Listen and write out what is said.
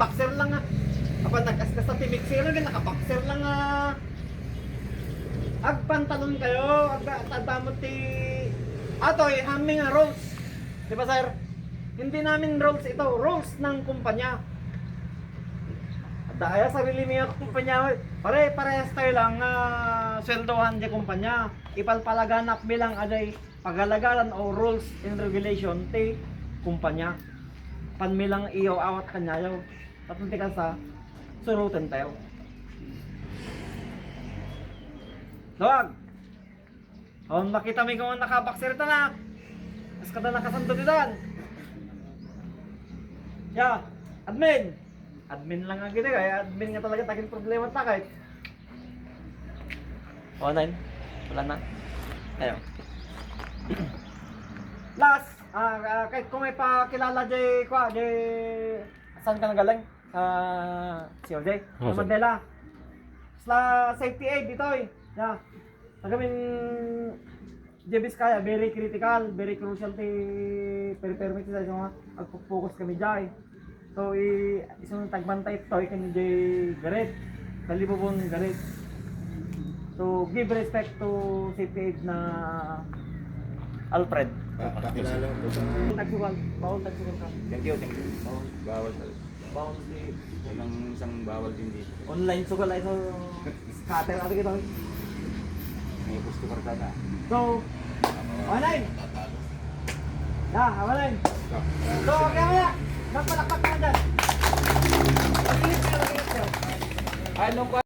naka-boxer lang nga. Ako nag-askas sa timik sila, naka-boxer lang nga. Agpantalon kayo, agtamot ti... Atoy, haming nga rolls. Diba sir? Hindi namin rolls ito, rolls ng kumpanya. Dahil sarili niya kumpanya, parehas tayo lang sweldohan di kumpanya. Ipalpalaganap bilang aday pagalagaran o rules and regulation ti kumpanya. Panmilang iyo awat kanyayo. Tatunti ka sa surutan tayo. Luwag! O makita mo kung nakabaksir ito na. Mas kada nakasando didan. Ya, admin! Admin lang ang gini kaya admin nga talaga takin problema ta kahit. Online? Wala na. Ayo. Last, kahit kung may pakilala jay kwa, jay saan ka nagaling? COJ? Sa Mandela. Sa safety aid dito eh. Yeah. Tagamin Jebis kaya very critical, very crucial ti permit sa mga agpo-focus kami jay. So, isang tagbantay ito, ikan Jay Garrett, kalibubon Garrett. So, give respect to safety aid na Alfred. Pakilala ko sa... Tagsugal, bawal tagsugal ka. Thank you, thank you. Bawal talaga. Bawal si... Walang isang bawal din dito. Online sugal ay so... Scatter natin ito. May gusto ka na. So, online! Online! So, kaya mo yan! Napalakpak ka na dyan! Mag-init kayo, mag-init kayo. Ano